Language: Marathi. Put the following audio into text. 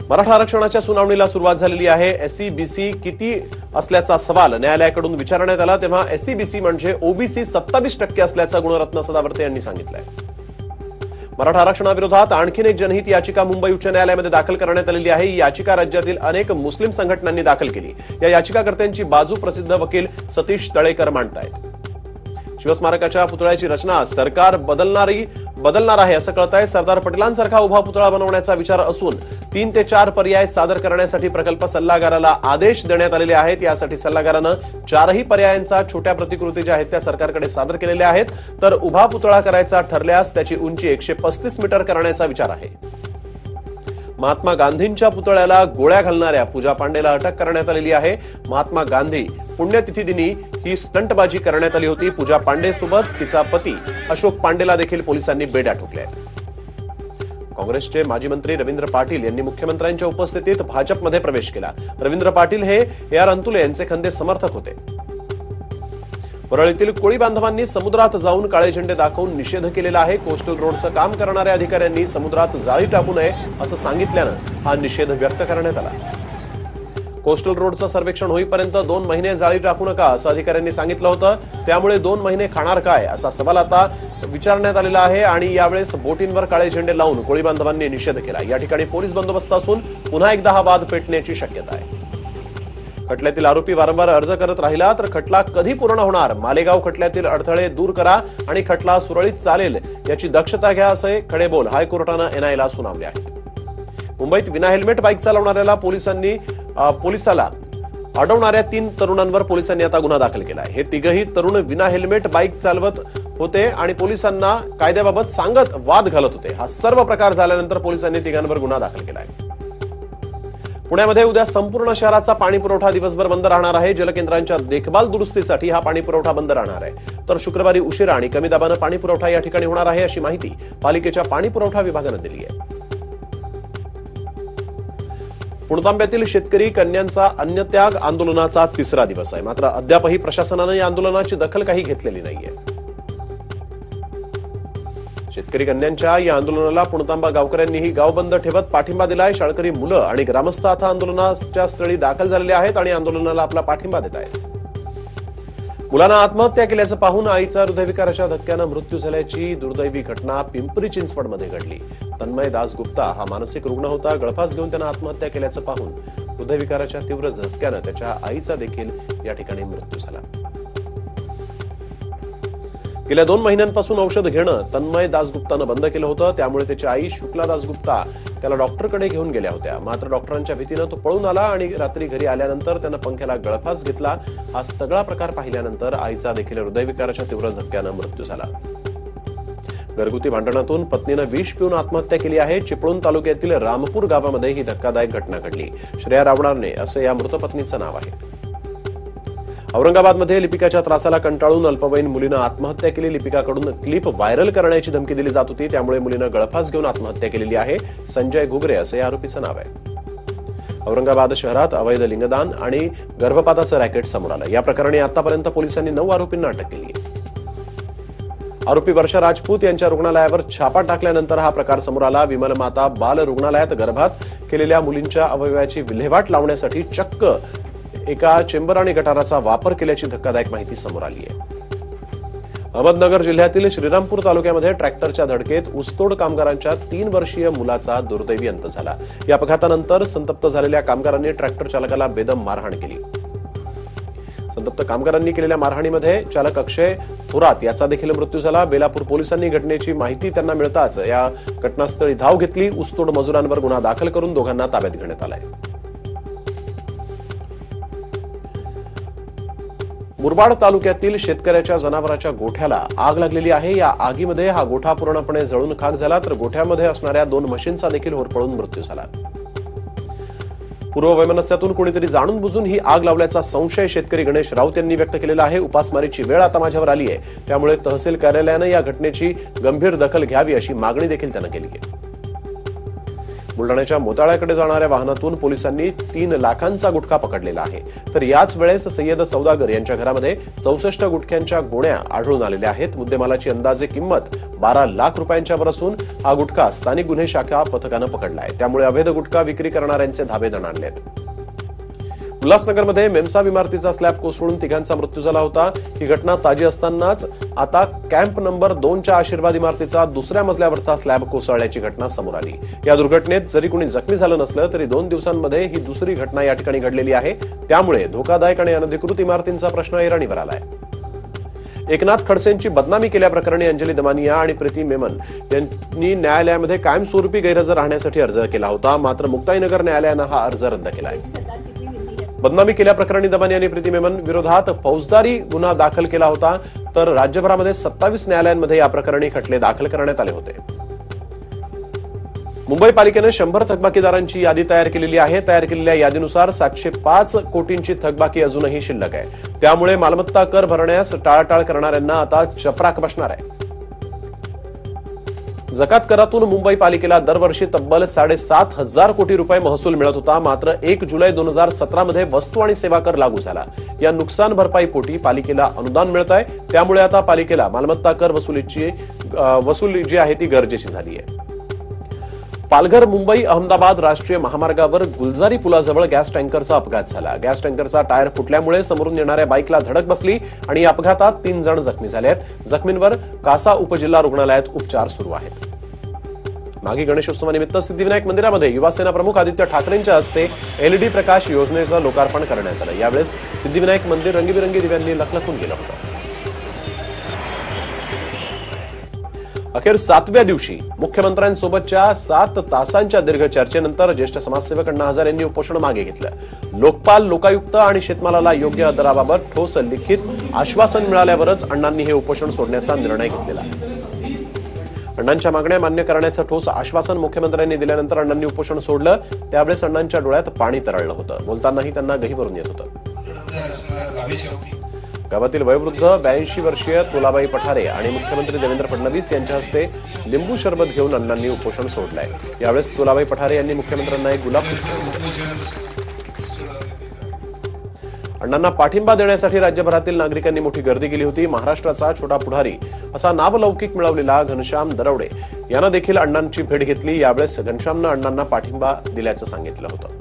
मराठा आरक्षणाच्या सुनावणीला सुरुवात झालेली आहे। एससी-बीसी किती असल्याचा सवाल न्यायालयाकडून विचारण्यात आला, तेव्हा एससी-बीसी म्हणजे ओबीसी 27% असल्याचं गुणरत्न सदावर्ते यांनी सांगितलंय। मराठा आरक्षणाविरोधात आणखीन एक जनहित याचिका मुंबई उच्च न्यायालयामध्ये दाखल करण्यात आलेली आहे। ही याचिका राज्यातील अनेक मुस्लिम संघटनांनी दाखल केली। या याचिकाकर्त्यांची बाजू प्रसिद्ध वकील सतीश तळेकर मांडतायत। शिवस्मारकाच्या पुतळ्याची रचना सरकार बदलणार आहे असं कळतंय। सरदार पटेलांसारखा उभा पुतळा बनवण्याचा विचार असून 3 ते 4 पर्याय सादर करण्यासाठी प्रकल्प सल्लागाराला आदेश देण्यात आलेले आहेत। यासाठी सल्लागारानं 4ही पर्यायांचा छोट्या प्रतिकृती ज्या आहेत त्या सरकारकडे सादर केलेल्या आहेत। तर उभा पुतळा करायचा ठरल्यास त्याची उंची 135 मीटर करण्याचा विचार आहे। महात्मा गांधींच्या पुतळ्याला गोळ्या घालणाऱ्या पूजा पांडेला अटक करण्यात आलेली आहे। महात्मा गांधी पुण्यतिथी दिनी ही स्टंटबाजी करण्यात आली होती। पूजा पांडे सोबत तिचा पती अशोक पांडेला देखील पोलिसांनी बेड्या ठोकल्या आहेत। काँग्रेसचे माजी मंत्री रवींद्र पाटील यांनी मुख्यमंत्र्यांच्या उपस्थितीत भाजपमध्ये प्रवेश केला। रवींद्र पाटील हे AR अंतुले यांचे खंदे समर्थक होते। परळीतील कोळी बांधवांनी समुद्रात जाऊन काळे झेंडे दाखवून निषेध केलेला आहे। कोस्टल रोडचं काम करणाऱ्या अधिकाऱ्यांनी समुद्रात जाळी टाकू नये असं सांगितल्यानं हा निषेध व्यक्त करण्यात आला। कोस्टल रोडचं सर्वेक्षण होईपर्यंत 2 महिने जाळी टाकू नका असं अधिकाऱ्यांनी सांगितलं होतं। त्यामुळे 2 महिने खाणार काय असा सवाल आता विचारण्यात आलेला आहे आणि यावेळेस बोटींवर काळे झेंडे लावून कोळी बांधवांनी निषेध केला। या ठिकाणी पोलीस बंदोबस्त असून पुन्हा एकदा हा वाद पेटण्याची शक्यता आहे। खटल्यातील आरोपी वारंवार अर्ज करत राहिला तर खटला कधी पूर्ण होणार? मालेगाव खटल्यातील अडथळे दूर करा आणि खटला सुरळीत चालेल याची दक्षता घ्या असे खडेबोल हायकोर्टानं एनआयला सुनावले आहे। मुंबईत विना हेल्मेट बाईक चालवणाऱ्याला पोलिसाला अडवणाऱ्या 3 तरुणांवर पोलिसांनी आता गुन्हा दाखल केला आहे। हे तिघही तरुण विना हेल्मेट बाईक चालवत होते आणि पोलिसांना कायद्याबाबत सांगत वाद घालत होते। हा सर्व प्रकार झाल्यानंतर पोलिसांनी तिघांवर गुन्हा दाखल केला आहे। पुण्यामध्ये उद्या संपूर्ण शहराचा पाणी पुरवठा दिवसभर बंद राहणार आहे। जलकेंद्रांच्या देखभाल दुरुस्तीसाठी हा पाणी पुरवठा बंद राहणार आहे। तर शुक्रवारी उशिरा आणि कमी दाबानं पाणी पुरवठा या ठिकाणी होणार आहे अशी माहिती पालिकेच्या पाणी पुरवठा विभागानं दिली आहे। पुणतांब्यातील शेतकरी कन्यांचा अन्नत्याग आंदोलनाचा 3रा दिवस आहे। मात्र अद्यापही प्रशासनानं या आंदोलनाची दखल काही घेतलेली नाहीये। शेतकरी कन्यांच्या या आंदोलनाला पुणतांबा गावकऱ्यांनीही गाव बंद ठेवत पाठिंबा दिलाय। शाळकरी मुलं आणि ग्रामस्थ आता आंदोलनाच्या स्थळी दाखल झालेले आहेत आणि आंदोलनाला आपला पाठिंबा देत आहेत। मुलानं आत्महत्या केल्याचं पाहून आईचा हृदयविकाराच्या धक्क्यानं मृत्यू झाल्याची दुर्दैवी घटना पिंपरी चिंचवडमध्ये घडली। तन्मय दासगुप्ता हा मानसिक रुग्ण होता। गळफास घेऊन त्यानं आत्महत्या केल्याचं पाहून हृदयविकाराच्या तीव्र झटक्यानं त्याच्या आईचा देखील या ठिकाणी मृत्यू झाला। गेल्या 2 महिन्यांपासून औषध घेणं तन्मय दासगुप्तानं बंद केलं होतं। त्यामुळे त्याची आई शुक्ला दासगुप्ता त्याला डॉक्टरकडे घेऊन गेल्या होत्या। मात्र डॉक्टरांच्या भीतीनं तो पळून आला आणि रात्री घरी आल्यानंतर त्यानं पंख्याला गळफास घेतला। हा सगळा प्रकार पाहिल्यानंतर आईचा देखील हृदयविकाराच्या तीव्र झटक्यानं मृत्यू झाला। घरगुती भांडणातून पत्नीनं विष पिऊन आत्महत्या केली आहे। चिपळूण तालुक्यातील रामपूर गावामध्ये ही धक्कादायक घटना घडली। श्रेया रावणारने असं या मृत पत्नीचं नाव आहे। औरंगाबादमध्ये लिपिकाच्या त्रासाला कंटाळून अल्पवयीन मुलीनं आत्महत्या केली। लिपिकाकडून क्लिप व्हायरल करण्याची धमकी दिली जात होती, त्यामुळे मुलीनं गळफास घेऊन आत्महत्या केलेली आहे। संजय घुगरे असं या आरोपीचं नाव आहे। औरंगाबाद शहरात अवैध लिंगदान आणि गर्भपाताचं रॅकेट समोर आलं। या प्रकरणी आतापर्यंत पोलिसांनी 9 आरोपींना अटक केली आहे। आरोपी वर्षा राजपूत यांच्या रुग्णालयावर छापा टाकल्यानंतर हा प्रकार समोर आला। विमल माता बाल रुग्णालयात गर्भात केलेल्या मुलींच्या अवयवाची विल्हेवाट लावण्यासाठी चक्क एका चेंबर आणि गटाराचा वापर केल्याची धक्कादायक माहिती समोर आली आहे। अहमदनगर जिल्ह्यातील श्रीरामपूर तालुक्यामध्ये ट्रॅक्टरच्या धडकेत ऊसतोड कामगारांच्या 3 वर्षीय मुलाचा दुर्दैवी अंत झाला। या अपघातानंतर संतप्त झालेल्या कामगारांनी ट्रॅक्टर चालकाला बेदम मारहाण केली। संतप्त कामगारांनी केलेल्या मारहाणीमध्ये चालक अक्षय थोरात याचा देखील मृत्यू झाला। बेलापूर पोलिसांनी घटनेची माहिती त्यांना मिळताच या घटनास्थळी धाव घेतली। ऊसतोड मजुरांवर गुन्हा दाखल करून दोघांना ताब्यात घेण्यात आलाय। मुरबाड तालुक्यातील शेतकऱ्याच्या जनावराच्या गोठ्याला आग लागलेली आहे। या आगीमध्ये हा गोठा पूर्णपणे जळून खाक झाला, तर गोठ्यामध्ये असणाऱ्या 2 म्हशींचा देखील होरपळून मृत्यू झाला। पूर्ववैमनस्यातून कोणीतरी जाणून बुजून ही आग लावल्याचा संशय शेतकरी गणेश राऊत यांनी व्यक्त केलेला आहे। उपासमारीची वेळ आता माझ्यावर आली आहे, त्यामुळे तहसील कार्यालयानं या घटनेची गंभीर दखल घ्यावी अशी मागणी देखील त्यानं केली आहे। बुलढाण्याच्या मोताळ्याकडे जाणाऱ्या वाहनातून पोलिसांनी 3 लाखांचा गुटखा पकडलेला आहे. तर याच वेळेस सय्यद सौदागर यांच्या घरामध्ये 64 गुटख्यांच्या गोण्या आढळून आलेल्या आहेत. मुद्देमालाची अंदाजे किंमत 12 लाख रुपयांच्या वर असून हा गुटखा स्थानिक गुन्हे शाखा पथकानं पकडलाय. त्यामुळे अवैध गुटखा विक्री करणाऱ्यांचे धाबे दणाणलेत. उल्हासनगरमध्ये मेमसाब इमारतीचा स्लॅब कोसळून 3घांचा मृत्यू झाला होता. ही घटना ताजी असतानाच आता कॅम्प नंबर 2च्या आशीर्वाद इमारतीचा दुसऱ्या मजल्यावरचा स्लॅब कोसळल्याची घटना समोर आली. या दुर्घटनेत जरी कुणी जखमी झालं नसलं तरी 2 दिवसांमध्ये ही दुसरी घटना या ठिकाणी घडलेली आहे. त्यामुळे धोकादायक आणि अनधिकृत इमारतींचा प्रश्न ऐरणीवर आलाय. एकनाथ खडसेंची बदनामी केल्याप्रकरणी अंजली दमानिया आणि प्रीती मेमन यांनी न्यायालयामध्ये कायमस्वरूपी गैरहजर राहण्यासाठी अर्ज केला होता. मात्र मुक्ताईनगर न्यायालयानं हा अर्ज रद्द केलाय. बदनामी केल्याप्रकरणी दमानिया आणि प्रीती मेमन विरोधात फौजदारी गुन्हा दाखल केला होता. तर राज्यभरामध्ये 27 न्यायालयांमध्ये या प्रकरणी खटले दाखल करण्यात आले होते. मुंबई पालिकेनं 100 थकबाकीदारांची यादी तयार केलेली आहे. तयार केलेल्या यादीनुसार 705 कोटींची थकबाकी अजूनही शिल्लक आहे. त्यामुळे मालमत्ता कर भरण्यास टाळाटाळ करणाऱ्यांना आता चपराक बसणार आहे. जकात करातून मुंबई पालिकेला दरवर्षी तब्बल 7,500 कोटी रुपये महसूल मिळत होता. मात्र 1 जुलै 2017 मध्ये वस्तू आणि सेवा कर लागू झाला. या नुकसान भरपाई पोटी पालिकेला अनुदान मिळत आहे. त्यामुळे आता पालिकेला मालमत्ता कर वसुली जी आहे ती गरजेची झाली आहे. पालघर मुंबई अहमदाबाद राष्ट्रीय महामार्गावर गुलजारी पुलाजवळ गॅस टँकरचा अपघात झाला. गॅस टँकरचा टायर फुटल्यामुळे समोरून येणाऱ्या बाईकला धडक बसली आणि या अपघातात 3 जण जखमी झाले आहेत. जखमींवर कासा उपजिल्हा रुग्णालयात उपचार सुरू आहेत. माघी गणेशोत्सवानिमित्त सिद्धिविनायक मंदिरामध्ये युवासेना प्रमुख आदित्य ठाकरेंच्या हस्ते LED प्रकाश योजनेचं लोकार्पण करण्यात आलं. यावेळेस सिद्धिविनायक मंदिर रंगीबिरंगी दिव्यांनी लखलखून गेलं होतं. अखेर 7व्या दिवशी मुख्यमंत्र्यांसोबतच्या 7 तासांच्या दीर्घ चर्चेनंतर ज्येष्ठ समाजसेवक अण्णा हजारे यांनी उपोषण मागे घेतलं. लोकपाल, लोकायुक्त आणि शेतमालाला योग्य दराबाबत ठोस लिखित आश्वासन मिळाल्यावरच अण्णांनी हे उपोषण सोडण्याचा निर्णय घेतलेला. अण्णांच्या मागण्या मान्य करण्याचं ठोस आश्वासन मुख्यमंत्र्यांनी दिल्यानंतर अण्णांनी उपोषण सोडलं. त्यावेळेस अण्णांच्या डोळ्यात पाणी तरळलं होतं. बोलतानाही त्यांना गही भरून येत होतं. गावातील वयोवृद्ध 82 वर्षीय तुलाबाई पठारे आणि मुख्यमंत्री देवेंद्र फडणवीस यांच्या हस्ते लिंबू सरबत घेऊन अण्णांनी उपोषण सोडलंय. यावेळेस तुलाबाई पठारे यांनी मुख्यमंत्र्यांना एक गुलाब अण्णांना पाठिंबा देण्यासाठी राज्यभरातील नागरिकांनी मोठी गर्दी केली होती. महाराष्ट्राचा छोटा पुढारी असा नावलौकिक मिळवलेला घनश्याम दरवडे यांना देखील अण्णांची भेट घेतली. यावेळेस घनश्यामनं अण्णांना पाठिंबा दिल्याचं सांगितलं होतं.